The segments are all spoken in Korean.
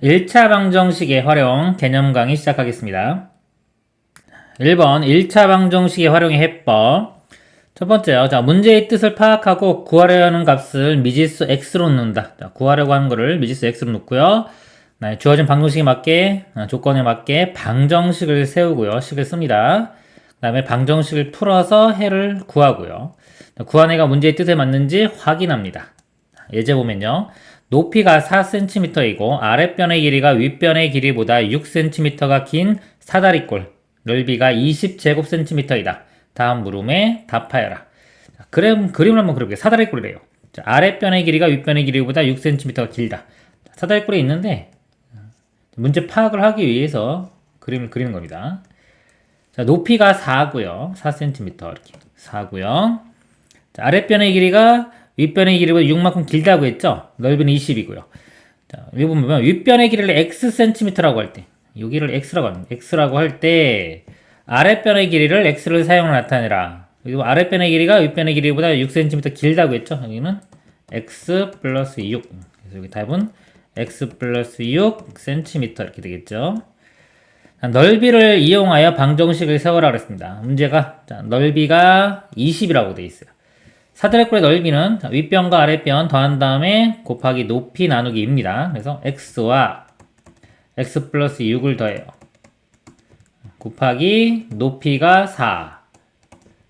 1차 방정식의 활용 개념 강의 시작하겠습니다. 1번 1차 방정식의 활용의 해법. 첫 번째요. 자, 문제의 뜻을 파악하고 구하려 하는 값을 미지수 x로 넣는다. 자, 구하려고 하는 거를 미지수 x로 넣고요. 주어진 방정식에 맞게, 조건에 맞게 방정식을 세우고요. 식을 씁니다. 그 다음에 방정식을 풀어서 해를 구하고요. 구한 해가 문제의 뜻에 맞는지 확인합니다. 예제 보면요. 높이가 4cm이고 아랫변의 길이가 윗변의 길이보다 6cm가 긴 사다리꼴, 넓이가 20제곱cm이다. 다음 물음에 답하여라. 그림을 한번 그려볼게요. 사다리꼴이래요. 자, 아랫변의 길이가 윗변의 길이보다 6cm가 길다. 사다리꼴이 있는데 문제 파악을 하기 위해서 그림을 그리는 겁니다. 자, 높이가 4고요. 4cm 이렇게 4고요. 자, 아랫변의 길이가 윗변의 길이보다 6만큼 길다고 했죠? 넓이는 20이고요. 자, 여기 보면 윗변의 길이를 xcm라고 할 때, 여기를 x라고 합니다. x라고 할 때 아랫변의 길이를 x를 사용으로 나타내라. 여기 아랫변의 길이가 윗변의 길이보다 6cm 길다고 했죠? 여기는 x 플러스 6. 그래서 여기 답은 x 플러스 6cm 이렇게 되겠죠? 자, 넓이를 이용하여 방정식을 세워라 그랬습니다. 문제가 자, 넓이가 20이라고 되어 있어요. 사다리꼴의 넓이는 윗변과 아랫변 더한 다음에 곱하기 높이 나누기입니다. 그래서 x와 x 플러스 6을 더해요. 곱하기 높이가 4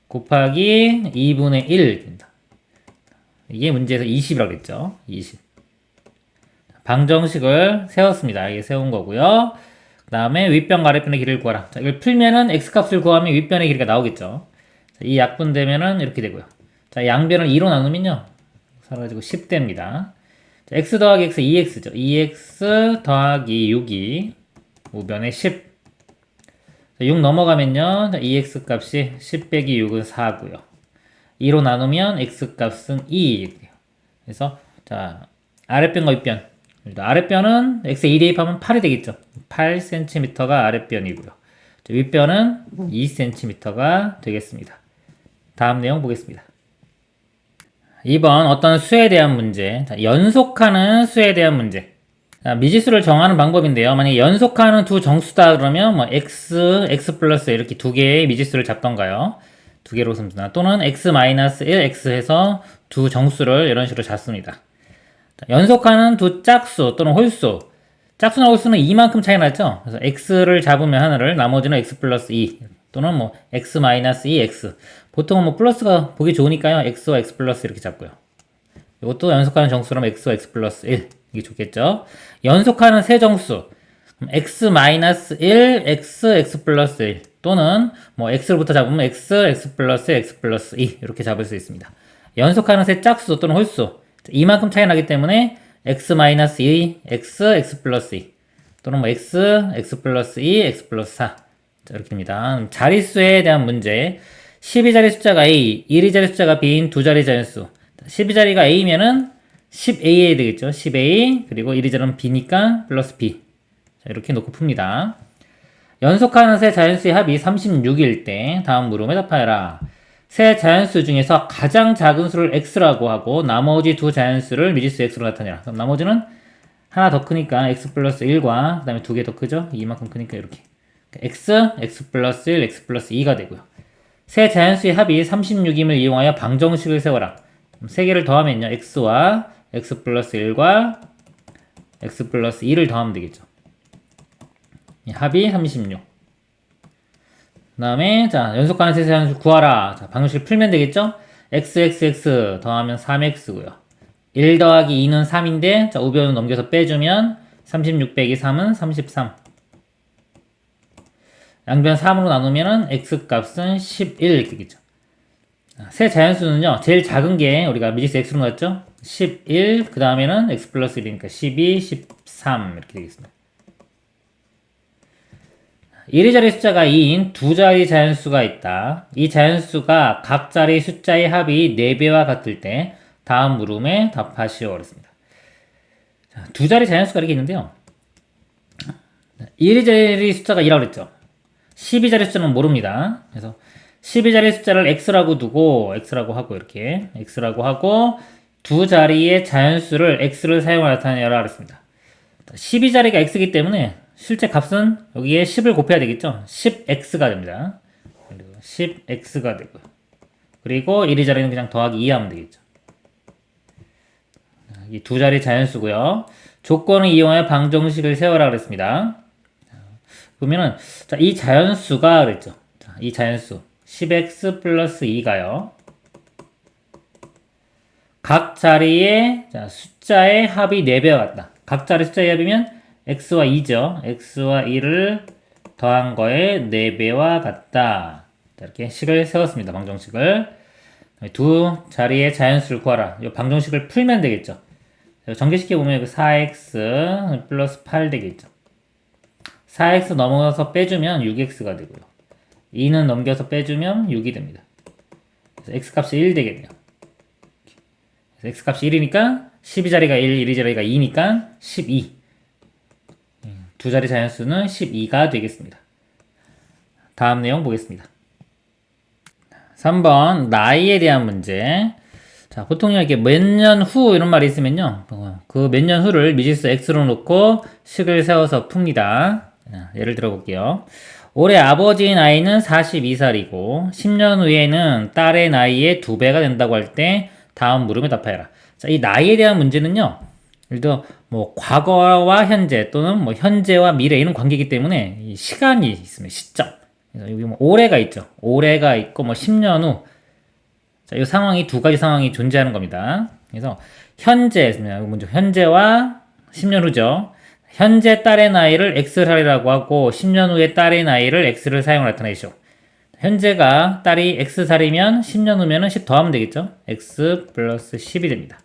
곱하기 2분의 1입니다. 이게 문제에서 20이라고 했죠. 20. 방정식을 세웠습니다. 이게 세운 거고요. 그 다음에 윗변과 아랫변의 길이를 구하라. 자, 이걸 풀면은 x값을 구하면 윗변의 길이가 나오겠죠. 자, 이 약분되면은 이렇게 되고요. 자, 양변을 2로 나누면요. 사라지고 10됩니다. 자, x 더하기 x 2x죠. 2x 더하기 6이 우변에 10. 자, 6 넘어가면요. 자, 2x 값이 10 빼기 6은 4고요. 2로 나누면 x 값은 2. 그래서 자, 아랫변과 윗변. 아랫변은 x에 2 대입하면 8이 되겠죠. 8cm가 아랫변이고요. 자, 윗변은 2cm가 되겠습니다. 다음 내용 보겠습니다. 2번 어떤 수에 대한 문제. 자, 연속하는 수에 대한 문제. 자, 미지수를 정하는 방법인데요. 만약에 연속하는 두 정수다 그러면 뭐 x 플러스 이렇게 두 개의 미지수를 잡던가요. 두 개로 씁니다. 또는 x 마이너스 1, x 해서 두 정수를 이런 식으로 잡습니다. 자, 연속하는 두 짝수 또는 홀수. 짝수나 홀수는 2만큼 차이 나죠. 그래서 x를 잡으면 하나를 나머지는 x 플러스 2 또는 뭐 x 마이너스 2x. 보통은 뭐 플러스가 보기 좋으니까요. x와 x 플러스 이렇게 잡고요. 이것도 연속하는 정수라면 x와 x 플러스 1 이게 좋겠죠. 연속하는 세 정수 x 마이너스 1, x 플러스 1 또는 뭐 x로부터 잡으면 x 플러스 x 플러스 2 이렇게 잡을 수 있습니다. 연속하는 세 짝수 또는 홀수 이만큼 차이 나기 때문에 x 마이너스 2, x 플러스 2 또는 뭐 x 플러스 2, x 플러스 4 자, 이렇게 됩니다. 자릿수에 대한 문제 12자리 숫자가 A, 1위자리 숫자가 B인 두 자리 자연수 12자리가 A면은 10A 되겠죠. 10A 그리고 1위자리는 B니까 플러스 B 자, 이렇게 놓고 풉니다. 연속하는 세 자연수의 합이 36일 때 다음 물음에 답하여라. 세 자연수 중에서 가장 작은 수를 x라고 하고 나머지 두 자연수를 미지수 x로 나타내라. 그럼 나머지는 하나 더 크니까 x 플러스 1과 그 다음에 두 개 더 크죠. 이만큼 크니까 이렇게 x 플러스 1, x 플러스 2가 되고요. 세 자연수의 합이 36임을 이용하여 방정식을 세워라. 세 개를 더하면요. x와 x 플러스 1과 x 플러스 2를 더하면 되겠죠. 합이 36. 그 다음에 자 연속하는 세 자연수 구하라. 자, 방정식을 풀면 되겠죠. x 더하면 3x고요. 1 더하기 2는 3인데 자, 우변을 넘겨서 빼주면 36 빼기 3은 33. 양변 3으로 나누면은 x 값은 11 되겠죠. 세 자연수는요, 제일 작은 게 우리가 미지수 x로 넣었죠? 11, 그 다음에는 x 플러스 1이니까 12, 13 이렇게 되겠습니다. 1위자리 숫자가 2인 두 자리 자연수가 있다. 이 자연수가 각 자리 숫자의 합이 4배와 같을 때 다음 물음에 답하시오 그랬습니다. 자, 두 자리 자연수가 이렇게 있는데요. 1위자리 숫자가 2라고 그랬죠. 12자리 숫자는 모릅니다. 그래서 12자리 숫자를 x라고 두고 x라고 하고 이렇게 x라고 하고 두 자리의 자연수를 x를 사용하여 나타내라 그랬습니다. 12자리가 x이기 때문에 실제 값은 여기에 10을 곱해야 되겠죠. 10x가 됩니다. 그리고 10x가 되고요. 그리고 1위 자리는 그냥 더하기 2 하면 되겠죠. 이 두 자리 자연수고요. 조건을 이용하여 방정식을 세워라 그랬습니다. 보면은 자, 이 자연수가 그랬죠. 자, 이 자연수 10x 플러스 2가요. 각 자리의 자, 숫자의 합이 4배와 같다. 각 자리 숫자의 합이면 x와 2죠. x와 2를 더한 거에 4배와 같다. 자, 이렇게 식을 세웠습니다. 방정식을. 두 자리의 자연수를 구하라. 이 방정식을 풀면 되겠죠. 전개시켜 보면 4x 플러스 8 되겠죠. 4x 넘어서 빼주면 6x가 되고요. 2는 넘겨서 빼주면 6이 됩니다. 그래서 x값이 1 되겠네요. 그래서 x값이 1이니까 12자리가 1, 1자리가 2니까 12. 두 자리 자연수는 12가 되겠습니다. 다음 내용 보겠습니다. 3번 나이에 대한 문제. 자, 보통 이렇게 몇 년 후 이런 말이 있으면요. 그 몇 년 후를 미지수 x로 놓고 식을 세워서 풉니다. 예를 들어 볼게요. 올해 아버지 나이는 42살이고 10년 후에는 딸의 나이의 2배가 된다고 할 때 다음 물음에 답하여라. 자, 이 나이에 대한 문제는요. 예를 들어 뭐 과거와 현재 또는 뭐 현재와 미래 이런 관계이기 때문에 이 시간이 있으면 시점. 그래서 여기 뭐 올해가 있죠. 올해가 있고 뭐 10년 후. 자, 이 상황이 두 가지 상황이 존재하는 겁니다. 그래서 현재 먼저 현재와 10년 후죠. 현재 딸의 나이를 x살이라고 하고 10년 후에 딸의 나이를 x를 사용해 나타내시오. 현재가 딸이 x살이면 10년 후면은 10 더하면 되겠죠. x 플러스 10이 됩니다.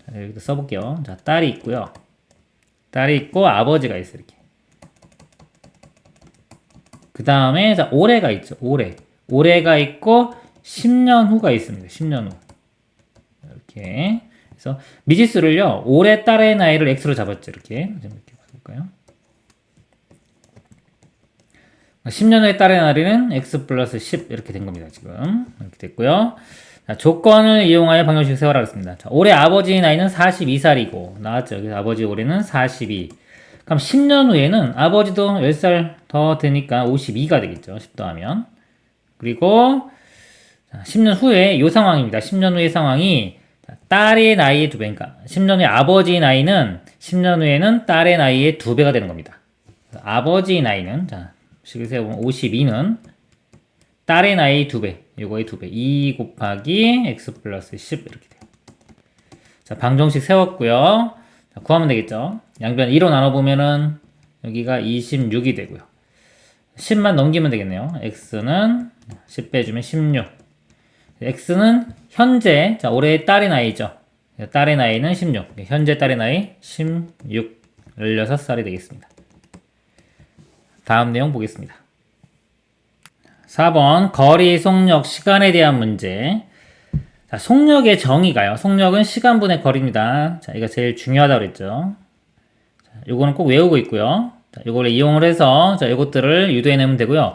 자, 여기도 써볼게요. 자, 딸이 있고요. 딸이 있고 아버지가 있어요. 이렇게. 그 다음에 자, 올해가 있죠. 올해가 있고 10년 후가 있습니다. 10년 후. 이렇게. 그래서 미지수를요. 올해 딸의 나이를 x로 잡았죠. 이렇게. 이렇게 볼까요? 10년 후에 딸의 나이는 x 플러스 10 이렇게 된 겁니다. 지금. 이렇게 됐고요. 자, 조건을 이용하여 방정식 세워라 했습니다. 자, 올해 아버지 나이는 42살이고 나왔죠. 여기서 아버지 올해는 42. 그럼 10년 후에는 아버지도 10살 더 되니까 52가 되겠죠. 10 더하면. 그리고 자, 10년 후에 이 상황입니다. 10년 후의 상황이 딸의 나이의 2배니까 10년 후에 아버지 나이는 10년 후에는 딸의 나이의 2배가 되는 겁니다. 아버지 나이는 자, 식을 세워보면 52는 딸의 나이의 2배, 요거의 2배 2 곱하기 x 플러스 10 이렇게 돼요. 자, 방정식 세웠고요. 자, 구하면 되겠죠. 양변 2로 나눠보면은 여기가 26이 되고요. 10만 넘기면 되겠네요. x는 10 빼주면 16. x는 현재, 자, 올해의 딸의 나이죠. 딸의 나이는 16. 현재 딸의 나이 16. 16살이 되겠습니다. 다음 내용 보겠습니다. 4번 거리, 속력, 시간에 대한 문제. 자, 속력의 정의가요. 속력은 시간분의 거리입니다. 자, 이거 제일 중요하다고 그랬죠. 자, 요거는 꼭 외우고 있고요. 자, 요거를 이용을 해서 자, 요것들을 유도해내면 되고요.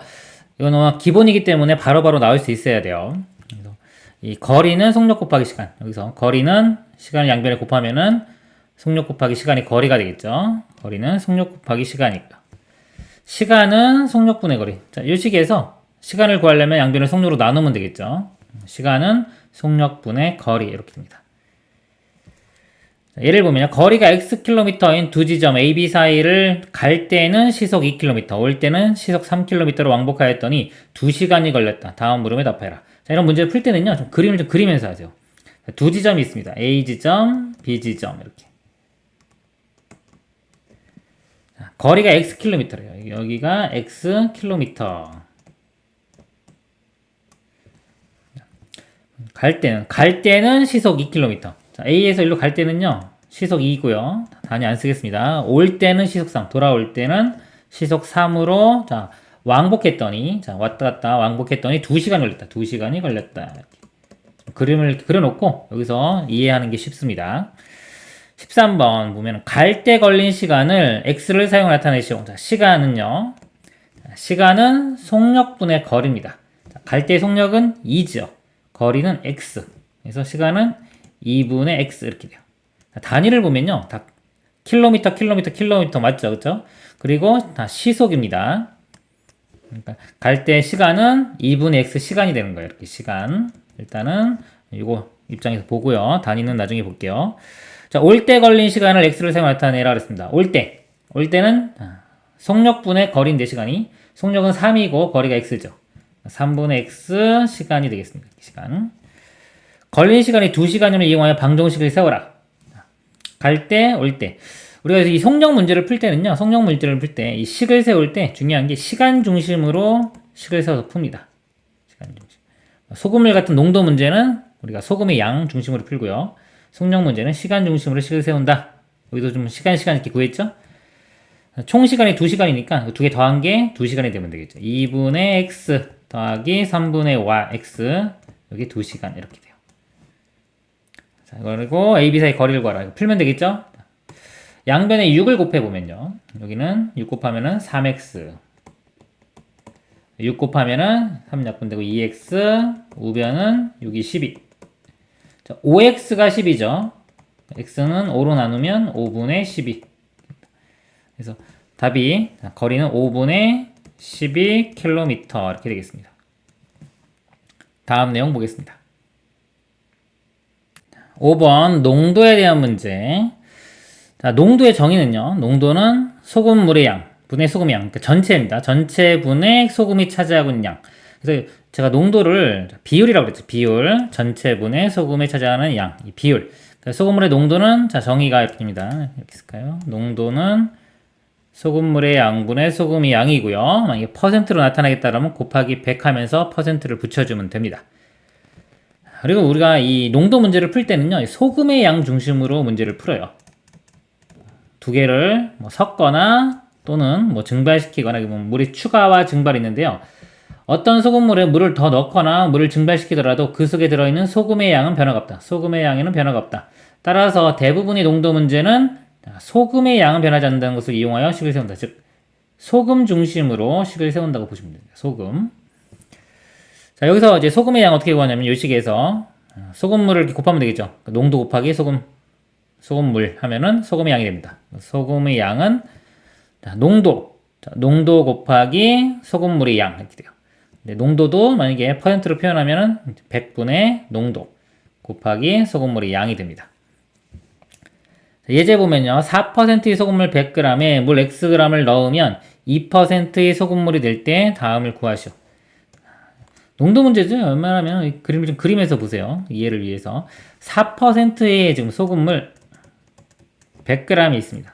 이거는 기본이기 때문에 바로바로 나올 수 있어야 돼요. 그래서 이 거리는 속력 곱하기 시간. 여기서 거리는 시간을 양변에 곱하면은 속력 곱하기 시간이 거리가 되겠죠. 거리는 속력 곱하기 시간이고요. 시간은 속력분의 거리. 자, 이 식에서 시간을 구하려면 양변을 속력으로 나누면 되겠죠. 시간은 속력분의 거리 이렇게 됩니다. 자, 예를 보면 거리가 xkm인 두 지점 A, B 사이를 갈 때는 시속 2km, 올 때는 시속 3km로 왕복하였더니 2시간이 걸렸다. 다음 물음에 답해라. 자, 이런 문제를 풀 때는요. 좀 그림을 좀 그리면서 하세요. 자, 두 지점이 있습니다. A 지점, B 지점 이렇게. 자, 거리가 xkm래요. 여기가 xkm. 갈 때는 시속 2km. 자, A에서 일로 갈 때는요, 시속 2고요. 단위 안 쓰겠습니다. 올 때는 시속 3, 돌아올 때는 시속 3으로, 자, 왕복했더니, 자, 왔다 갔다 왕복했더니 2시간 걸렸다. 2시간이 걸렸다. 그림을 그려놓고, 여기서 이해하는 게 쉽습니다. 13번 보면, 갈 때 걸린 시간을 x를 사용해 나타내시오. 자, 시간은요, 시간은 속력분의 거리입니다. 갈 때 속력은 2죠. 거리는 x. 그래서 시간은 2분의 x 이렇게 돼요. 단위를 보면요. 다 킬로미터 맞죠? 그쵸? 그리고 다 시속입니다. 그러니까 갈 때 시간은 2분의 x 시간이 되는 거예요. 이렇게 시간. 일단은 이거 입장에서 보고요. 단위는 나중에 볼게요. 자, 올 때 걸린 시간을 x를 사용해 나타내라 그랬습니다. 올 때. 올 때는 속력분의 거리인데 시간이. 속력은 3이고 거리가 x죠. 3분의 x 시간이 되겠습니다. 시간. 걸린 시간이 2시간임을 이용하여 방정식을 세워라. 갈 때, 올 때. 우리가 이 속력 문제를 풀 때는요, 속력 문제를 풀 때, 이 식을 세울 때 중요한 게 시간 중심으로 식을 세워서 풉니다. 시간 중심. 소금물 같은 농도 문제는 우리가 소금의 양 중심으로 풀고요. 속력 문제는 시간 중심으로 식을 세운다. 여기도 좀 시간 이렇게 구했죠? 총 시간이 2시간이니까 두 개 더한 게 2시간이 되면 되겠죠. 2분의 x 더하기 3분의 y, x. 여기 2시간 이렇게 돼요. 자, 그리고 a, b 사이 거리를 구하라. 이거 풀면 되겠죠? 양변에 6을 곱해보면요. 여기는 6 곱하면은 3x. 6 곱하면은 3약분되고 2x. 우변은 6이 12. 자, 5x가 10이죠. x는 5로 나누면 5분의 12. 그래서 답이, 거리는 5분의 12km. 이렇게 되겠습니다. 다음 내용 보겠습니다. 5번, 농도에 대한 문제. 자, 농도의 정의는요. 농도는 소금물의 양, 분의 소금의 양. 그러니까 전체입니다. 전체 분의 소금이 차지하고 있는 양. 그래서 제가 농도를 비율이라고 그랬죠. 비율. 전체 분의 소금이 차지하는 양. 이 비율. 그러니까 소금물의 농도는, 자, 정의가 이렇게입니다. 이렇게 쓸까요? 농도는 소금물의 양분의 소금의 양이고요. 만약에 퍼센트로 나타나겠다면 곱하기 100 하면서 퍼센트를 붙여주면 됩니다. 그리고 우리가 이 농도 문제를 풀 때는요. 소금의 양 중심으로 문제를 풀어요. 두 개를 뭐 섞거나 또는 뭐 증발시키거나 물의 추가와 증발이 있는데요. 어떤 소금물에 물을 더 넣거나 물을 증발시키더라도 그 속에 들어있는 소금의 양은 변화가 없다. 소금의 양에는 변화가 없다. 따라서 대부분의 농도 문제는 소금의 양은 변하지 않는다는 것을 이용하여 식을 세운다. 즉 소금 중심으로 식을 세운다고 보시면 됩니다. 소금. 자, 여기서 이제 소금의 양 어떻게 구하냐면 이 식에서 소금물을 이렇게 곱하면 되겠죠. 농도 곱하기 소금물 하면은 소금의 양이 됩니다. 소금의 양은 농도 곱하기 소금물의 양 이렇게 돼요. 농도도 만약에 퍼센트로 표현하면은 100분의 농도 곱하기 소금물의 양이 됩니다. 예제 보면요. 4%의 소금물 100g에 물 xg을 넣으면 2%의 소금물이 될 때 다음을 구하시오. 농도 문제죠. 웬만하면 그림을 좀 그림에서 보세요. 이해를 위해서. 4%의 지금 소금물 100g이 있습니다.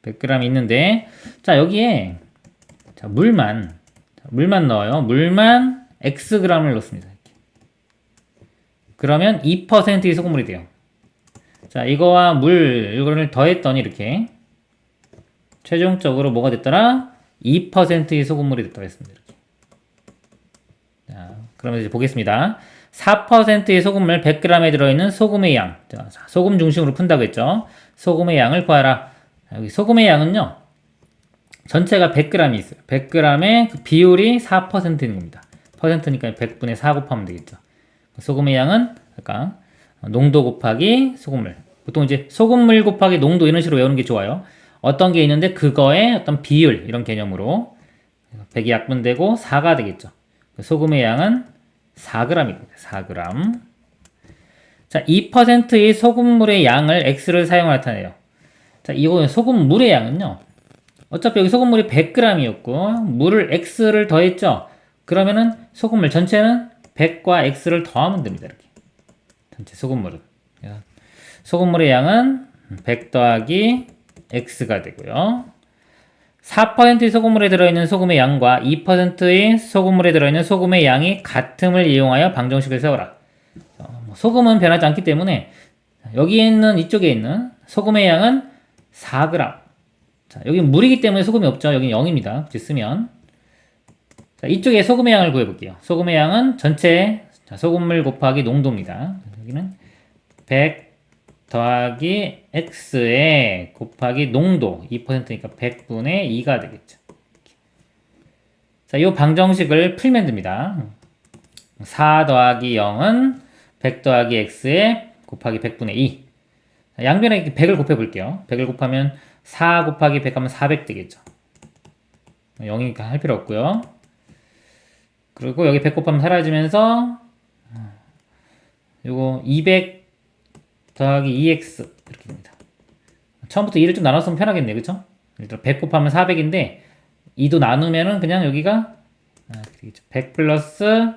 100g이 있는데, 자, 여기에, 자, 물만 넣어요. 물만 xg을 넣습니다. 이렇게. 그러면 2%의 소금물이 돼요. 자, 이거와 이거를 더했더니 이렇게, 최종적으로 뭐가 됐더라? 2%의 소금물이 됐다고 했습니다. 이렇게. 자, 그러면 이제 보겠습니다. 4%의 소금물 100g에 들어있는 소금의 양. 자, 소금 중심으로 푼다고 했죠. 소금의 양을 구하라. 여기 소금의 양은요. 전체가 100g이 있어요. 100g의 그 비율이 4%인 겁니다. 퍼센트니까 100분의 4 곱하면 되겠죠. 소금의 양은 아까 농도 곱하기 소금물. 보통 이제 소금물 곱하기 농도 이런 식으로 외우는 게 좋아요. 어떤 게 있는데 그거의 어떤 비율 이런 개념으로 100이 약분되고 4가 되겠죠. 소금의 양은 4g입니다. 4g. 자, 2%의 소금물의 양을 x를 사용해 나타내요. 자, 이거 소금물의 양은요. 어차피 여기 소금물이 100g이었고 물을 x를 더했죠. 그러면은 소금물 전체는 100과 x를 더하면 됩니다. 이렇게. 전체 소금물은. 소금물의 양은 100 더하기 x가 되고요. 4%의 소금물에 들어있는 소금의 양과 2%의 소금물에 들어있는 소금의 양이 같음을 이용하여 방정식을 세워라. 소금은 변하지 않기 때문에 여기에 있는 이쪽에 있는 소금의 양은 4g. 자, 여기 물이기 때문에 소금이 없죠. 여기 0입니다. 쓰면. 자, 이쪽에 소금의 양을 구해볼게요. 소금의 양은 전체 소금물 곱하기 농도입니다. 여기는 100 더하기 x에 곱하기 농도 2%니까 100분의 2가 되겠죠. 자, 이 방정식을 풀면 됩니다. 4 더하기 0은 100 더하기 x에 곱하기 100분의 2. 양변에 100을 곱해 볼게요. 100을 곱하면 4 곱하기 100 하면 400 되겠죠. 0이니까 할 필요 없고요. 그리고 여기 100 곱하면 사라지면서 요거 200 더하기 2x 이렇게 됩니다. 처음부터 2를 좀 나눴으면 편하겠네, 그쵸? 일단 100 곱하면 400인데 2도 나누면은 그냥 여기가 100 플러스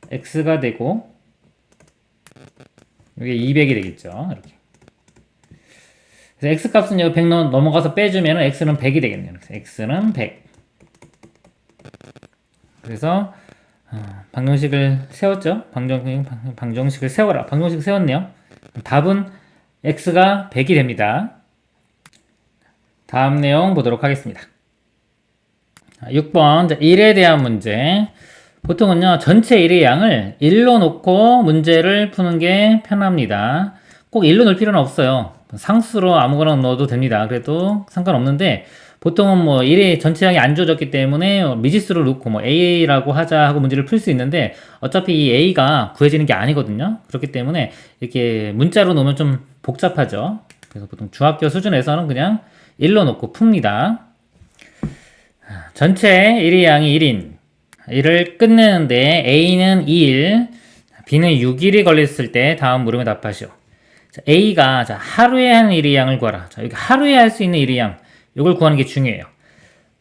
x가 되고 여기 200이 되겠죠. 이렇게. 그래서 x 값은 여기 100 넘어가서 빼주면은 x는 100이 되겠네요. 그래서 x는 100. 그래서 방정식을 세웠죠. 방정식을 세워라. 방정식 세웠네요. 답은 x가 100이 됩니다. 다음 내용 보도록 하겠습니다. 6번 1에 대한 문제. 보통은요 전체 1의 양을 1로 놓고 문제를 푸는 게 편합니다. 꼭 1로 넣을 필요는 없어요. 상수로 아무거나 넣어도 됩니다. 그래도 상관없는데 보통은 뭐 1의 전체 양이 안 주어졌기 때문에 미지수를 놓고 뭐 A라고 하자 하고 문제를 풀 수 있는데 어차피 이 A가 구해지는 게 아니거든요. 그렇기 때문에 이렇게 문자로 놓으면 좀 복잡하죠. 그래서 보통 중학교 수준에서는 그냥 1로 놓고 풉니다. 전체 1의 양이 1인 1을 끝내는데 A는 2일, B는 6일이 걸렸을 때 다음 물음에 답하시오. 자, A가 하루에 하는 1의 양을 구하라. 자, 여기 하루에 할 수 있는 1의 양, 이걸 구하는 게 중요해요.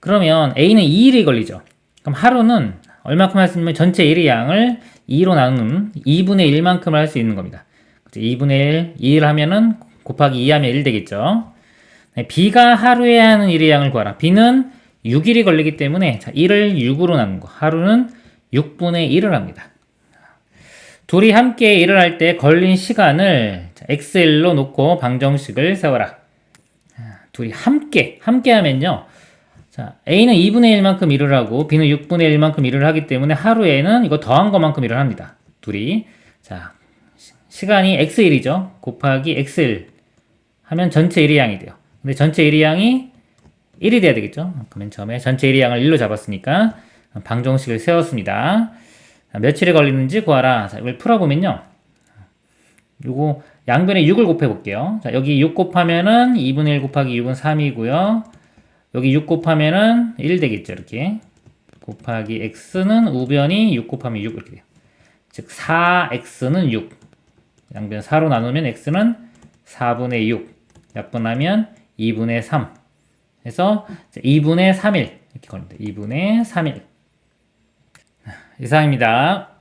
그러면 A는 2일이 걸리죠. 그럼 하루는 얼마큼 할 수 있냐면 전체 1의 양을 2로 나누는 2분의 1만큼을 할 수 있는 겁니다. 2분의 1, 2를 하면은 곱하기 2 하면 1 되겠죠. B가 하루에 하는 1의 양을 구하라. B는 6일이 걸리기 때문에 1을 6으로 나눈 거. 하루는 6분의 1을 합니다. 둘이 함께 일을 할 때 걸린 시간을 XL로 놓고 방정식을 세워라. 둘이 함께 하면요. 자, A는 2분의 1만큼 일을 하고 B는 6분의 1만큼 일을 하기 때문에 하루에는 이거 더한 것만큼 일을 합니다. 둘이. 자, 시간이 X1이죠. 곱하기 XL 하면 전체 1의 양이 돼요. 근데 전체 1의 양이 1이 돼야 되겠죠. 그러면 처음에 전체 1의 양을 1로 잡았으니까 방정식을 세웠습니다. 며칠이 걸리는지 구하라. 자, 이걸 풀어보면요. 요거 양변에 6을 곱해 볼게요. 자, 여기 6 곱하면은 2분의 1 곱하기 6은 3이고요. 여기 6 곱하면은 1 되겠죠. 이렇게. 곱하기 x는 우변이 6 곱하면 6 이렇게 돼요. 즉 4x는 6. 양변 4로 나누면 x는 4분의 6. 약분하면 2분의 3. 그래서 2분의 3일 이렇게 걸립니다. 2분의 3일. 이상입니다.